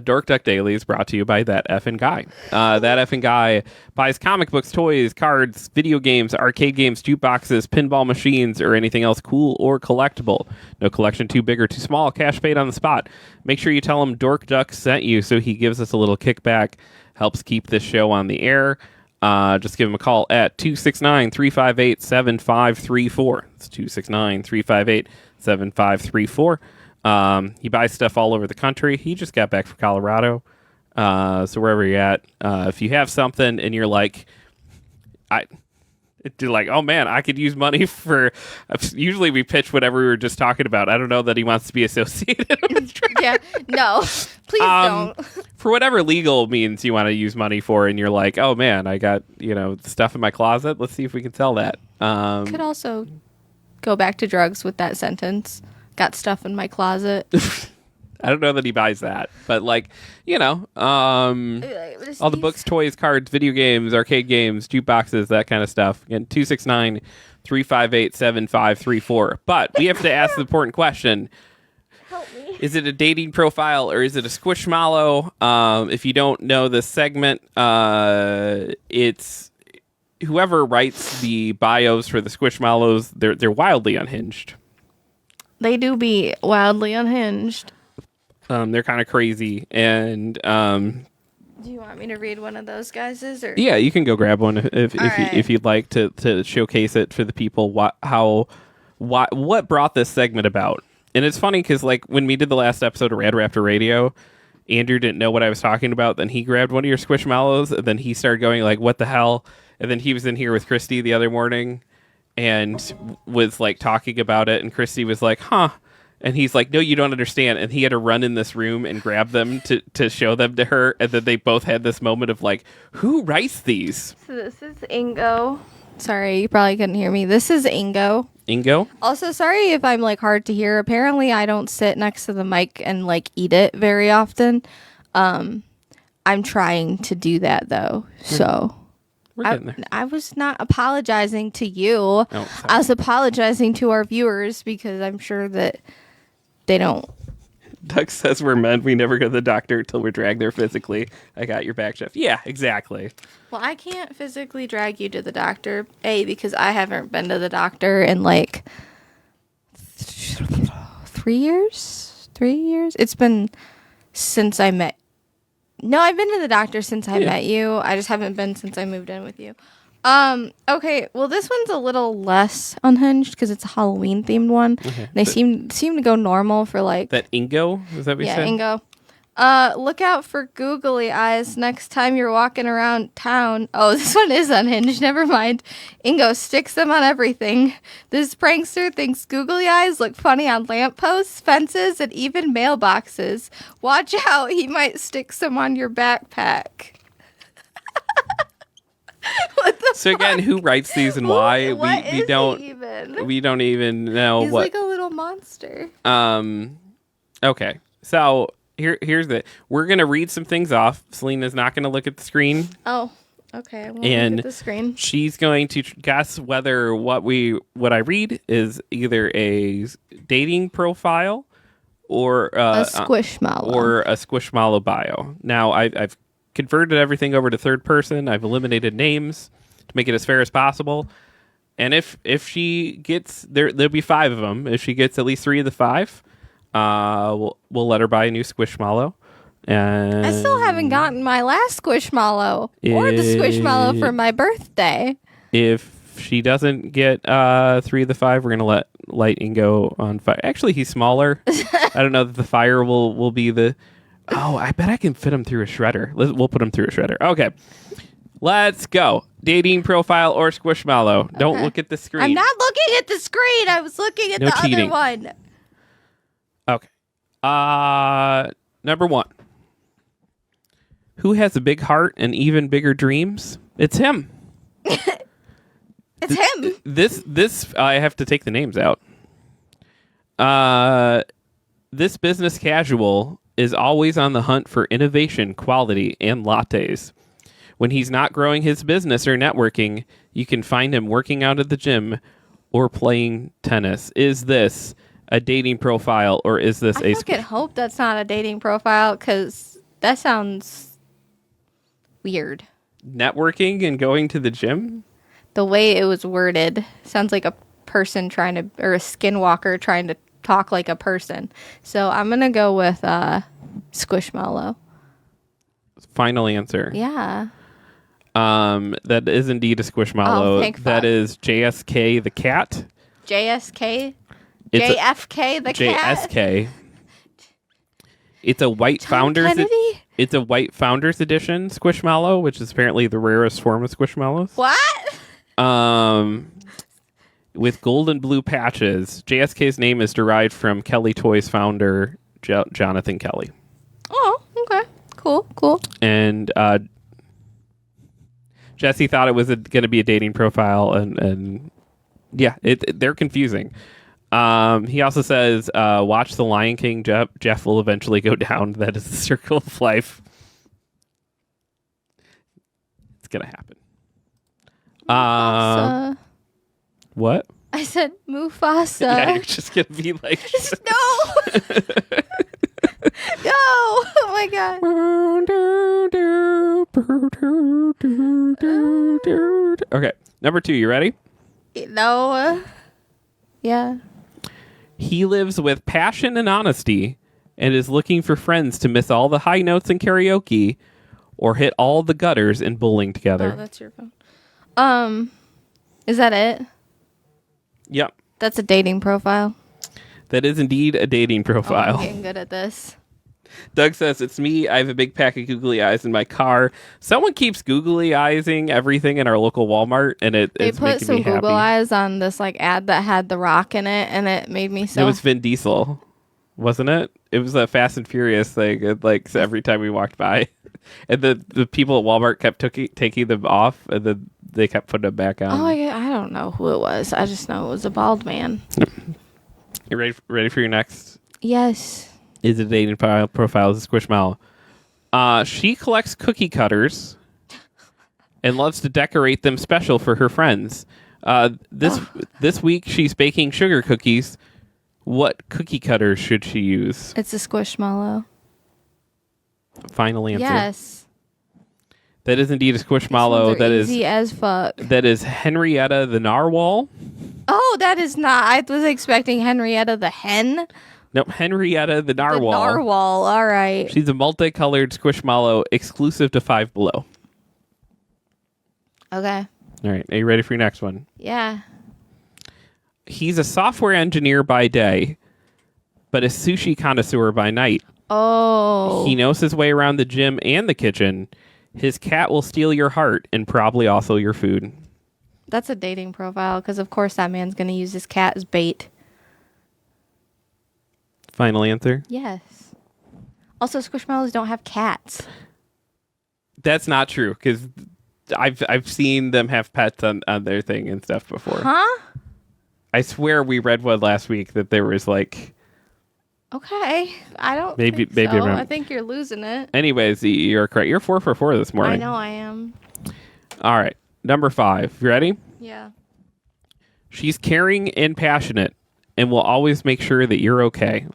Dork Duck Daily is brought to you by That Effing Guy. That Effing Guy buys comic books, toys, cards, video games, arcade games, jukeboxes, pinball machines, or anything else cool or collectible. No collection too big or too small. Cash paid on the spot. Make sure you tell him Dork Duck sent you, so he gives us a little kickback. Helps keep this show on the air. Just give him a call at 269-358-7534. It's 269-358-7534. He buys stuff all over the country. He just got back from Colorado. So wherever you're at, if you have something and you're like, oh man, I could use money for. Usually we pitch whatever we were just talking about. I don't know that he wants to be associated with Trevor. Yeah, no, please don't. For whatever legal means you want to use money for, and you're like, oh man, I got stuff in my closet. Let's see if we can sell that. Could also go back to drugs with that sentence. Got stuff in my closet. I don't know that he buys that, but all the books, toys, cards, video games, arcade games, jukeboxes, that kind of stuff. Again, 269-358-7534. But we have to ask the important question. Help me. Is it a dating profile or is it a squishmallow? If you don't know this segment, it's whoever writes the bios for the squishmallows. They're wildly unhinged. They do be wildly unhinged. They're kind of crazy, and do you want me to read one of those guys's? Or yeah, you can go grab one if right. if you'd like to showcase it for the people. What brought this segment about? And it's funny because like when we did the last episode of Rad Raptor Radio, Andrew didn't know what I was talking about. Then he grabbed one of your squishmallows, and then he started going like, "What the hell?" And then he was in here with Christy the other morning, and was like talking about it, and Christy was like, "Huh." And he's like, "No, you don't understand." And he had to run in this room and grab them to show them to her. And then they both had this moment of like, who writes these? So this is Ingo. Sorry, you probably couldn't hear me. This is Ingo. Ingo? Also, sorry if I'm like hard to hear. Apparently, I don't sit next to the mic and like eat it very often. I'm trying to do that though. So We're getting there. I was not apologizing to you. Oh, sorry. I was apologizing to our viewers because I'm sure that they don't. Doug says we're men. We never go to the doctor until we're dragged there physically. I got your back, Jeff. Yeah, exactly. Well, I can't physically drag you to the doctor, because I haven't been to the doctor in like 3 years. 3 years? It's been since I met. No, I've been to the doctor since I met you. I just haven't been since I moved in with you. Okay, well, this one's a little less unhinged because it's a Halloween themed one. Okay. They seem to go normal for like That Ingo? Is that what you said? Ingo. Look out for googly eyes next time you're walking around town. Oh, this one is unhinged. Never mind. Ingo sticks them on everything. This prankster thinks googly eyes look funny on lampposts, fences, and even mailboxes. Watch out, he might stick some on your backpack. What the So fuck? again, who writes these and why? What we is don't he even? we don't even know He's what. like a little monster. Okay. So here's the we're gonna read some things off. Selena's not gonna look at the screen. Oh, okay. I won't And look at the screen. She's going to guess whether what I read is either a dating profile or A squishmallow. or a squishmallow bio. Now I've converted everything over to third person. I've eliminated names to make it as fair as possible. And if she gets there'll be 5 of them. If she gets at least 3 of the 5, we'll let her buy a new squishmallow. And I still haven't gotten my last squishmallow or the squishmallow for my birthday. If she doesn't get 3 of the 5, we're gonna let light Ingo on fire. Actually, he's smaller. I don't know that the fire will be the. Oh, I bet I can fit him through a shredder. We'll put him through a shredder. Okay, let's go. Dating profile or squishmallow. Don't look at the screen. I'm not looking at the screen. I was looking at No the cheating. other one. Okay. Number 1. Who has a big heart and even bigger dreams? It's him. It's him. This I have to take the names out. This business casual is always on the hunt for innovation, quality, and lattes. When he's not growing his business or networking, you can find him working out at the gym or playing tennis. Is this a dating profile or is this I fucking hope that's not a dating profile because that sounds weird. networking and going to the gym? The way it was worded sounds like a person trying to, or a skinwalker trying to talk like a person. So I'm going to go with Squishmallow. Final answer. Yeah. That is indeed a Squishmallow. Oh, thank fuck. That is JSK the cat. JSK? It's a- JFK the cat? JSK. It's a white Tom founders. Kennedy? It's a white founders edition Squishmallow, which is apparently the rarest form of Squishmallows. What? With gold and blue patches. JSK's name is derived from Kelly Toys founder Jonathan Kelly. Oh, okay. Cool. And Jesse thought it was going to be a dating profile, and yeah, they're confusing. He also says, watch The Lion King, Jeff will eventually go down. That is the circle of life. It's going to happen. What? I said Mufasa. Yeah, you're just going to be like... No! Oh my god. Okay, number 2, you ready? No. Yeah. He lives with passion and honesty and is looking for friends to miss all the high notes in karaoke or hit all the gutters in bowling together. Oh, that's your phone. Is that it? Yep. That's a dating profile. That is indeed a dating profile. Oh, I'm getting good at this. Doug says, it's me. I have a big pack of googly eyes in my car. Someone keeps googly eyesing everything in our local Walmart, and it's making me happy. They put some Google eyes on this like ad that had The Rock in it, and it made me so... It was Vin Diesel, wasn't it? It was a Fast and Furious thing. Like every time we walked by. And the people at Walmart kept taking them off, and then they kept putting them back on. Oh, I don't know who it was. I just know it was a bald man. You ready for your next? Yes. Is a dating profile is a Squishmallow. She collects cookie cutters and loves to decorate them special for her friends. This week she's baking sugar cookies. What cookie cutters should she use? It's a Squishmallow. Final answer. Yes. That is indeed a Squishmallow. That is easy as fuck. That is Henrietta the Narwhal. Oh, that is not. I was expecting Henrietta the hen. Nope, Henrietta the Narwhal. The Narwhal, all right. She's a multicolored Squishmallow exclusive to Five Below. Okay. All right, are you ready for your next one? Yeah. He's a software engineer by day, but a sushi connoisseur by night. Oh. He knows his way around the gym and the kitchen. His cat will steal your heart and probably also your food. That's a dating profile, because of course that man's going to use his cat as bait. Final answer? Yes. Also, Squishmallows don't have cats. That's not true, because I've seen them have pets on their thing and stuff before. Huh? I swear we read one last week that there was like... Okay. I don't maybe think so. around... I think you're losing it. Anyways, you're correct. You're 4 for 4 this morning. I know I am. All right. Number 5. You ready? Yeah. She's caring and passionate and will always make sure that you're okay.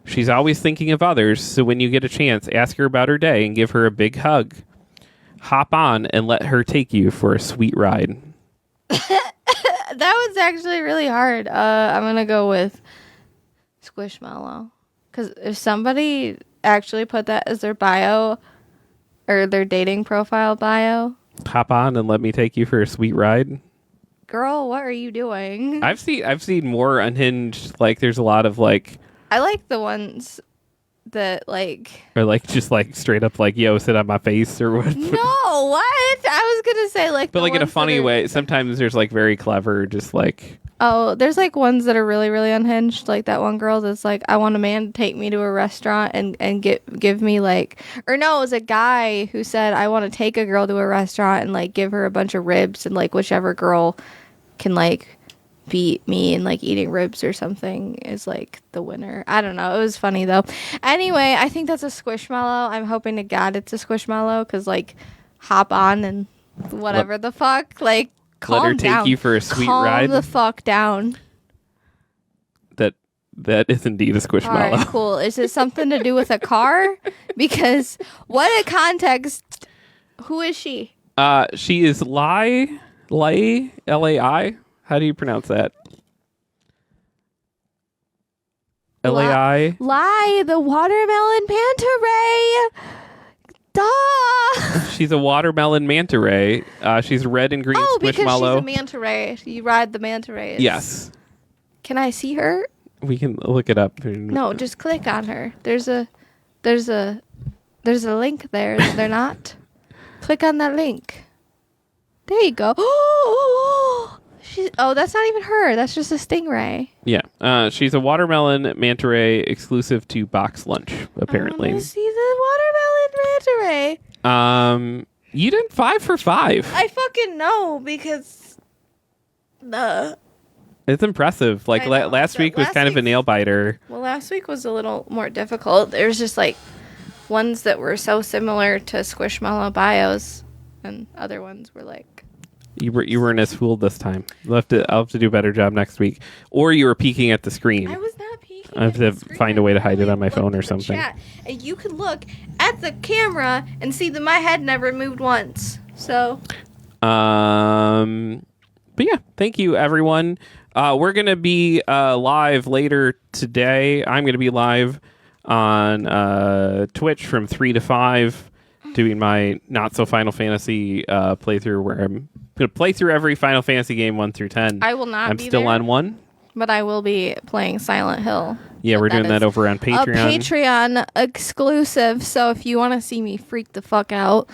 She's always thinking of others, so when you get a chance, ask her about her day and give her a big hug. Hop on and let her take you for a sweet ride. That was actually really hard. I'm going to go with Squishmallow. Because if somebody actually put that as their bio or their dating profile bio. Hop on and let me take you for a sweet ride. Girl, what are you doing? I've seen more unhinged, like there's a lot of like... I like the ones that like... Or like just like straight up like, yo, sit on my face or what. No, what? I was going to say like... But like in a funny way, sometimes there's like very clever, just like... Oh, there's like ones that are really, really unhinged. Like that one girl that's like, I want a man to take me to a restaurant and give me like... Or no, it was a guy who said, I want to take a girl to a restaurant and like give her a bunch of ribs, and like whichever girl can like beat me in like eating ribs or something is like the winner. I don't know. It was funny though. Anyway, I think that's a Squishmallow. I'm hoping to God it's a Squishmallow, because like hop on and whatever the fuck. Like calm let her down. take you for a sweet calm ride. the fuck down. That is indeed a Squishmallow. All right, cool. Is it something to do with a car? Because what a context. Who is she? She is Lai, L-A-I. How do you pronounce that? L-A-I? Lai, the watermelon manta ray. Duh. She's a watermelon manta ray. She's a red and green Oh, because she's Squishmallow. a manta ray. You ride the manta rays. Yes. Can I see her? We can look it up. No, just click on her. There's a link there, is there not? Click on that link. There you go. Oh, that's not even her. That's just a stingray. Yeah. She's a watermelon manta ray exclusive to Box Lunch, apparently. I want to see the watermelon manta ray. You did 5 for 5. I fucking know, because It's impressive. Like I know, last week was kind of a nail biter. Well, last week was a little more difficult. There's just like ones that were so similar to Squishmallow bios, and other ones were like... You weren't as fooled this time. I'll have to do a better job next week. Or you were peeking at the screen. I was not peeking. looking I have at to the screen find a way to hide it and on my look phone or at the something. chat, and you can look at the camera and see that my head never moved once. So. But yeah, thank you, everyone. We're going to be live later today. I'm going to be live on Twitch from 3 to 5 doing my Not So Final Fantasy playthrough where I'm going to play through every Final Fantasy game 1 through 10. I will not I'm be still there, on 1. but I will be playing Silent Hill. Yeah, we're doing that is over on Patreon. A Patreon exclusive. So if you want to see me freak the fuck out,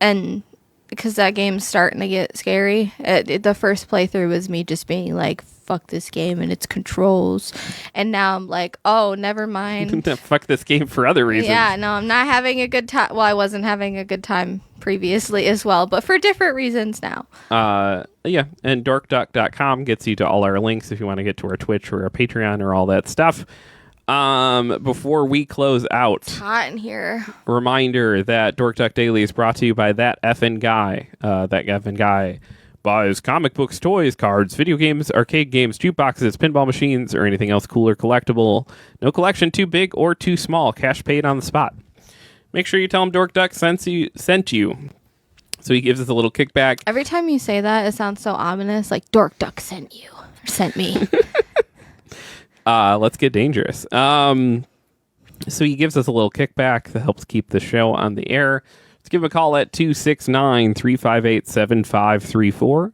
and because that game's starting to get scary, the first playthrough was me just being like, fuck this game and its controls. And now I'm like, oh, never mind. Fuck this game for other reasons. Yeah, no, I'm not having a good time. Well, I wasn't having a good time previously as well, but for different reasons now. Yeah, and dorkduck.com gets you to all our links if you want to get to our Twitch or our Patreon or all that stuff. Before we close out, It's hot in here. reminder that Dork Duck Daily is brought to you by that effing guy. That effing guy buys comic books, toys, cards, video games, arcade games, jukeboxes, pinball machines, or anything else cool or collectible. No collection too big or too small. Cash paid on the spot. Make sure you tell him Dork Duck sent you. So he gives us a little kickback. Every time you say that, it sounds so ominous, like Dork Duck sent you or sent me. Let's get dangerous. So he gives us a little kickback that helps keep the show on the air. Let's give him a call at 269-358-7534.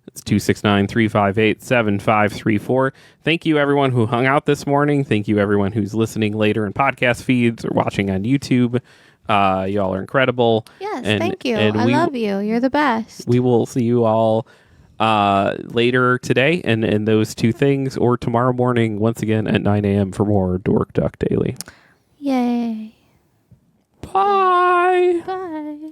That's 269-358-7534. Thank you, everyone who hung out this morning. Thank you, everyone who's listening later in podcast feeds or watching on YouTube. Y'all are incredible. Yes, And- thank you. and I love you. You're the best. We will see you all later today and those two things, or tomorrow morning once again at 9 a.m. for more Dork Duck Daily. Yay. Bye. Bye.